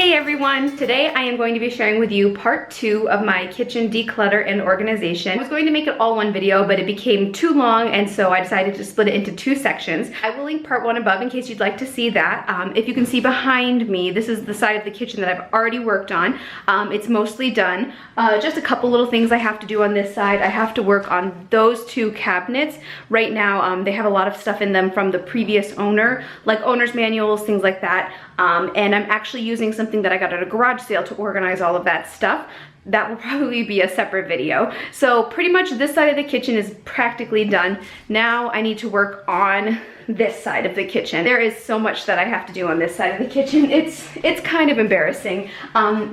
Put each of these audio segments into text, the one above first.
Hey everyone! Today I am going to be sharing with you part 2 of my kitchen declutter and organization. I was going to make it all one video, but it became too long, and so I decided to split it into 2 sections. I will link part 1 above in case you'd like to see that. If you can see behind me, this is the side of the kitchen that I've already worked on. It's mostly done. Just a couple little things I have to do on this side. I have to work on those 2 cabinets. Right now, they have a lot of stuff in them from the previous owner, like owner's manuals, things like that. And I'm actually using something that I got at a garage sale to organize all of that stuff. That will probably be a separate video. So pretty much this side of the kitchen is practically done. Now I need to work on this side of the kitchen. There is so much that I have to do on this side of the kitchen. It's kind of embarrassing.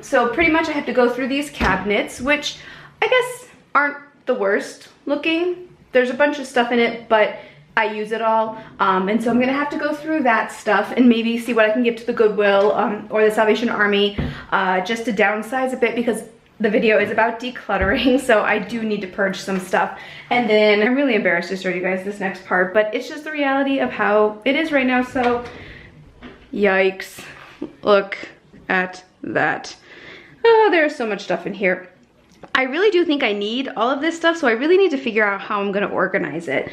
So pretty much I have to go through these cabinets, which I guess aren't the worst looking. There's a bunch of stuff in it, but I use it all, and so I'm gonna have to go through that stuff and maybe see what I can give to the Goodwill or the Salvation Army, just to downsize a bit because the video is about decluttering, so I do need to purge some stuff. And then I'm really embarrassed to show you guys this next part, but it's just the reality of how it is right now, so yikes. Look at that. Oh, there's so much stuff in here. I really do think I need all of this stuff, so I really need to figure out how I'm gonna organize it.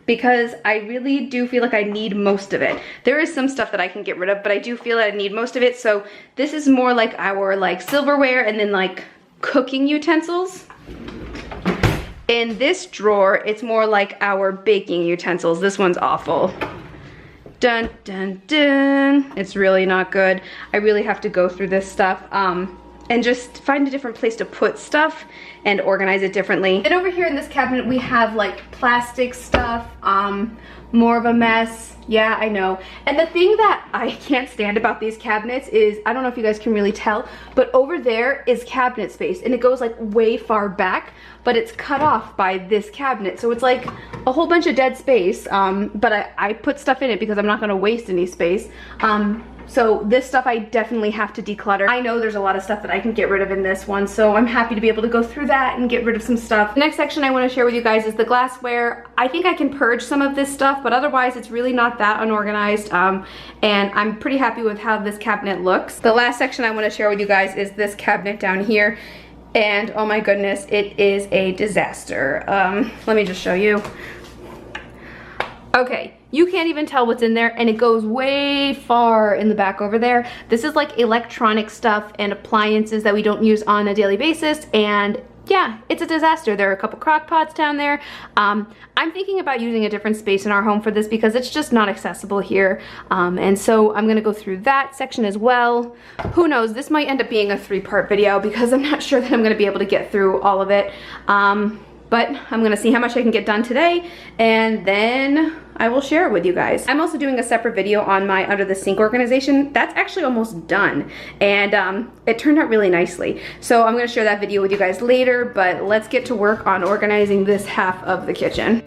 Because I really do feel like I need most of it. There is some stuff that I can get rid of, but I do feel that I need most of it. So this is more like our silverware and then like cooking utensils. In this drawer, it's more like our baking utensils. This one's awful. Dun, dun, dun. It's really not good. I really have to go through this stuff. And just find a different place to put stuff and organize it differently. And over here in this cabinet we have like plastic stuff, more of a mess. Yeah, I know. And the thing that I can't stand about these cabinets is, I don't know if you guys can really tell, but over there is cabinet space and it goes like way far back, but it's cut off by this cabinet. So it's like a whole bunch of dead space, but I put stuff in it because I'm not gonna waste any space. So this stuff I definitely have to declutter. I know there's a lot of stuff that I can get rid of in this one, so I'm happy to be able to go through that and get rid of some stuff. The next section I want to share with you guys is the glassware. I think I can purge some of this stuff, but otherwise it's really not that unorganized, and I'm pretty happy with how this cabinet looks. The last section I want to share with you guys is this cabinet down here, and oh my goodness, it is a disaster. Let me just show you. Okay. You can't even tell what's in there, and it goes way far in the back over there. This is like electronic stuff and appliances that we don't use on a daily basis, and yeah, it's a disaster. There are a couple crock pots down there. I'm thinking about using a different space in our home for this because it's just not accessible here, and so I'm gonna go through that section as well. Who knows, this might end up being a 3-part video because I'm not sure that I'm gonna be able to get through all of it. But I'm gonna see how much I can get done today, and then I will share it with you guys. I'm also doing a separate video on my under the sink organization. That's actually almost done, and it turned out really nicely. So I'm gonna share that video with you guys later, but let's get to work on organizing this half of the kitchen.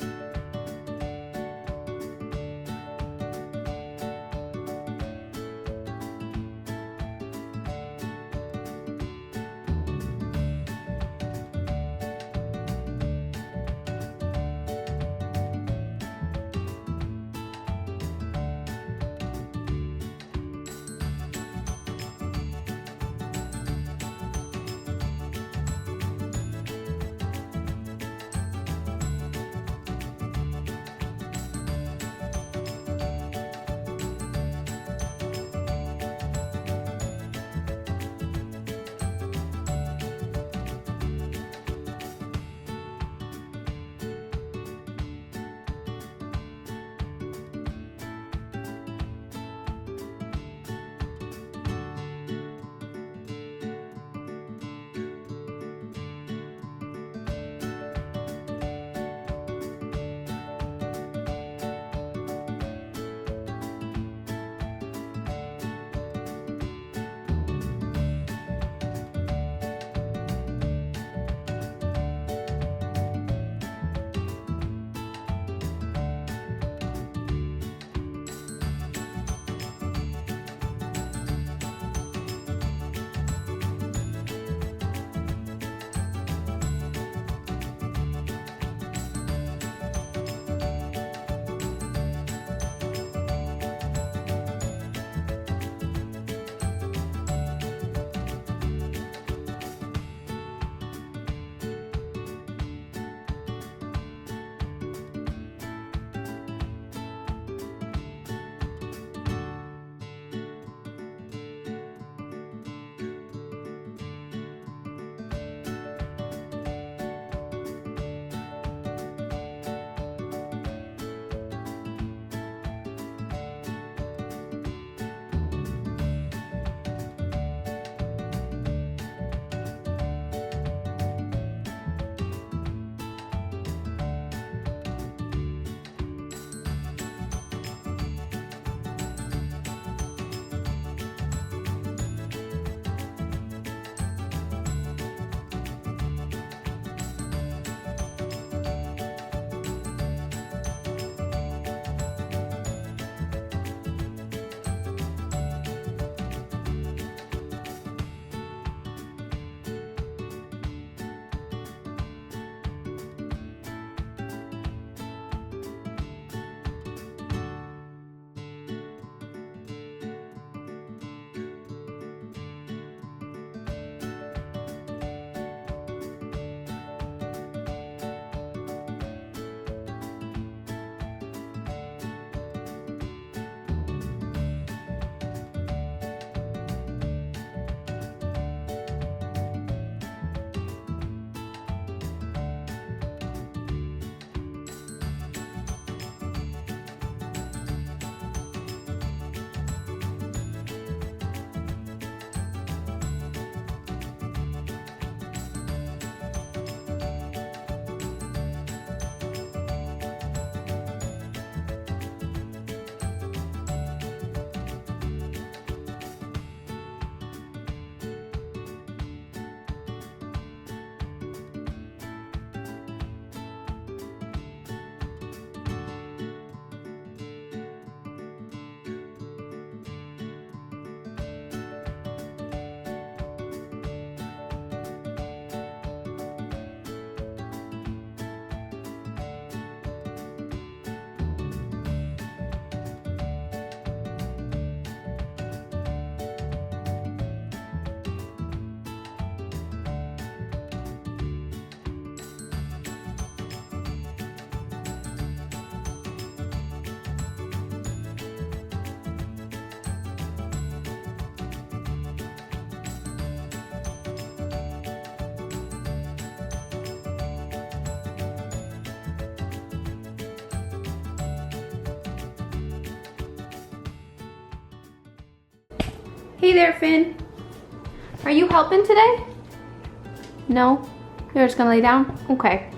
Hey there, Finn. Are you helping today? No? You're just gonna lay down? Okay.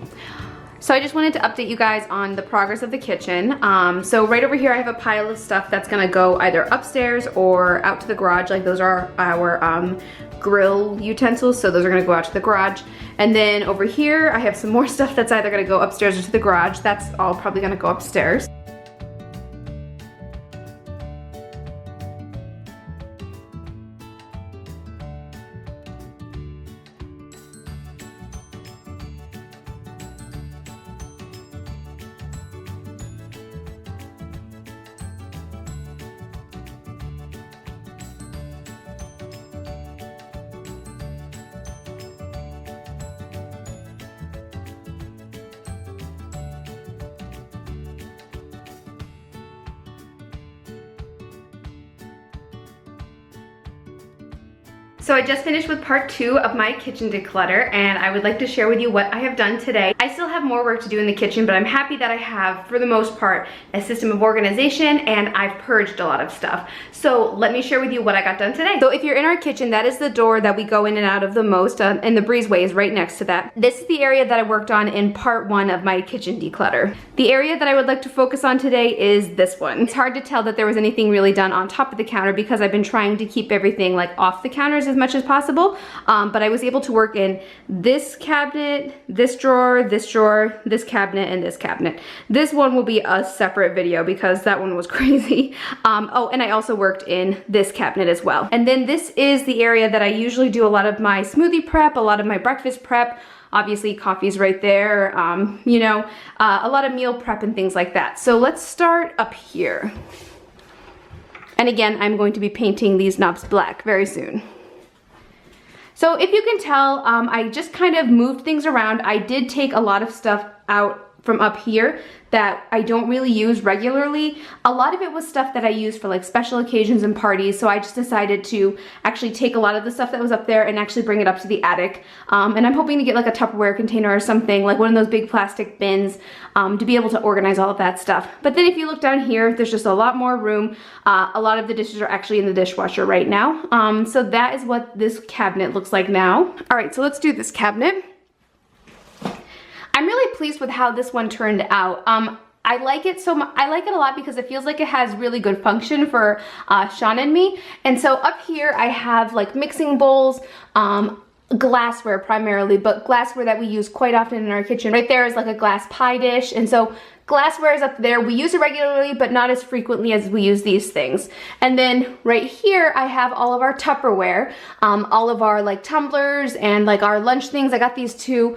So I just wanted to update you guys on the progress of the kitchen. So right over here I have a pile of stuff that's gonna go either upstairs or out to the garage. Like those are our grill utensils, so those are gonna go out to the garage. And then over here I have some more stuff that's either gonna go upstairs or to the garage. That's all probably gonna go upstairs. So I just finished with part 2 of my kitchen declutter, and I would like to share with you what I have done today. I still have more work to do in the kitchen, but I'm happy that I have, for the most part, a system of organization, and I've purged a lot of stuff. So let me share with you what I got done today. So if you're in our kitchen, that is the door that we go in and out of the most, and the breezeway is right next to that. This is the area that I worked on in part 1 of my kitchen declutter. The area that I would like to focus on today is this one. It's hard to tell that there was anything really done on top of the counter because I've been trying to keep everything like off the counters as much as possible, but I was able to work in this cabinet, this drawer, this cabinet, and this cabinet. This one will be a separate video because that one was crazy. Oh, and I also worked in this cabinet as well. And then this is the area that I usually do a lot of my smoothie prep, a lot of my breakfast prep. Obviously coffee's right there, you know, a lot of meal prep and things like that. So let's start up here. And again, I'm going to be painting these knobs black very soon. So if you can tell, I just kind of moved things around. I did take a lot of stuff out from up here that I don't really use regularly. A lot of it was stuff that I use for like special occasions and parties, so I just decided to actually take a lot of the stuff that was up there and actually bring it up to the attic. And I'm hoping to get like a Tupperware container or something, like one of those big plastic bins, to be able to organize all of that stuff. But then if you look down here, there's just a lot more room. A lot of the dishes are actually in the dishwasher right now. So that is what this cabinet looks like now. All right, so let's do this cabinet. I'm really pleased with how this one turned out. I like it so much. I like it a lot because it feels like it has really good function for Sean and me. And so up here I have like mixing bowls, glassware primarily, but glassware that we use quite often in our kitchen. Right there is like a glass pie dish, and so glassware is up there. We use it regularly, but not as frequently as we use these things. And then right here, I have all of our Tupperware, all of our like tumblers and like our lunch things. I got these 2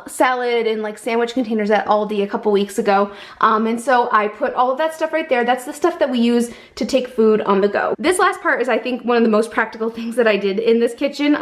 salad and like sandwich containers at Aldi a couple weeks ago. And so I put all of that stuff right there. That's the stuff that we use to take food on the go. This last part is, I think, one of the most practical things that I did in this kitchen.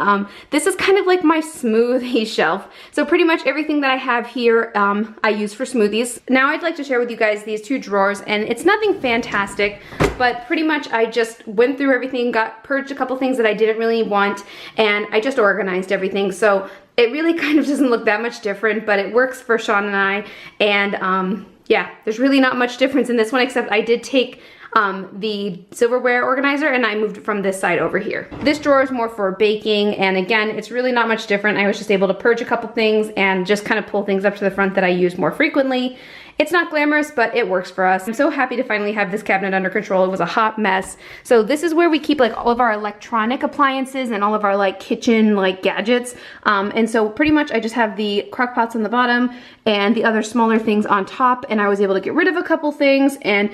This is kind of like my smoothie shelf. So pretty much everything that I have here, I use for smoothies. Now I'd like to share with you guys these 2 drawers, and it's nothing fantastic, but pretty much I just went through everything, purged a couple things that I didn't really want, and I just organized everything. So it really kind of doesn't look that much different, but it works for Sean and I. And yeah, there's really not much difference in this one, except I did take the silverware organizer and I moved it from this side over here. This drawer is more for baking, and again, it's really not much different. I was just able to purge a couple things and just kind of pull things up to the front that I use more frequently. It's not glamorous, but it works for us. I'm so happy to finally have this cabinet under control. It was a hot mess. So this is where we keep like all of our electronic appliances and all of our like kitchen like gadgets. And so pretty much I just have the crock pots on the bottom and the other smaller things on top, and I was able to get rid of a couple things. And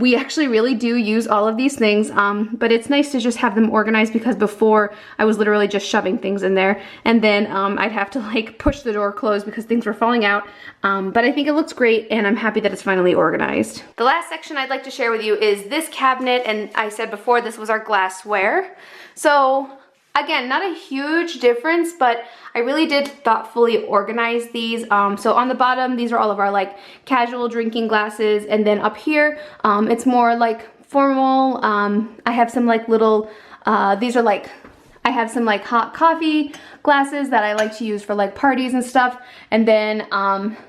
we actually really do use all of these things, but it's nice to just have them organized, because before I was literally just shoving things in there, and then I'd have to like push the door closed because things were falling out. But I think it looks great, and I'm happy that it's finally organized. The last section I'd like to share with you is this cabinet, and I said before this was our glassware. So again, not a huge difference, but I really did thoughtfully organize these. So on the bottom, these are all of our like casual drinking glasses, and then up here, it's more like formal. I have some like little, these are like, I have some like hot coffee glasses that I like to use for like parties and stuff, and then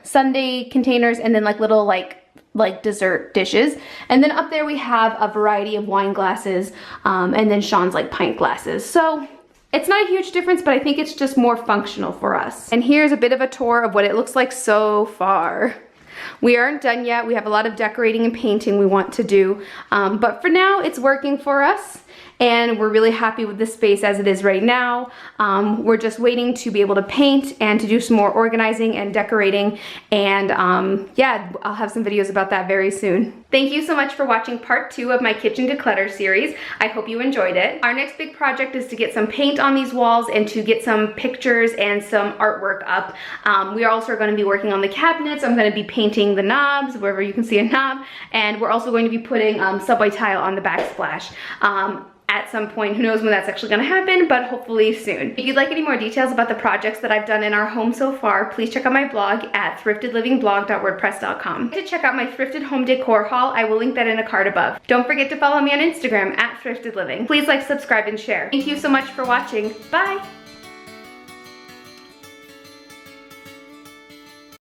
Sundae containers, and then like little like like dessert dishes. And then up there we have a variety of wine glasses, and then Sean's like pint glasses. So it's not a huge difference, but I think it's just more functional for us. And here's a bit of a tour of what it looks like so far. We aren't done yet. We have a lot of decorating and painting we want to do, but for now it's working for us. And we're really happy with the space as it is right now. We're just waiting to be able to paint and to do some more organizing and decorating. And yeah, I'll have some videos about that very soon. Thank you so much for watching part 2 of my kitchen declutter series. I hope you enjoyed it. Our next big project is to get some paint on these walls and to get some pictures and some artwork up. We are also going to be working on the cabinets. I'm going to be painting the knobs, wherever you can see a knob. And we're also going to be putting subway tile on the backsplash. At some point, who knows when that's actually gonna happen, but hopefully soon. If you'd like any more details about the projects that I've done in our home so far, please check out my blog at thriftedlivingblog.wordpress.com. To check out my thrifted home decor haul, I will link that in a card above. Don't forget to follow me on Instagram at thriftedliving. Please like, subscribe, and share. Thank you so much for watching. Bye!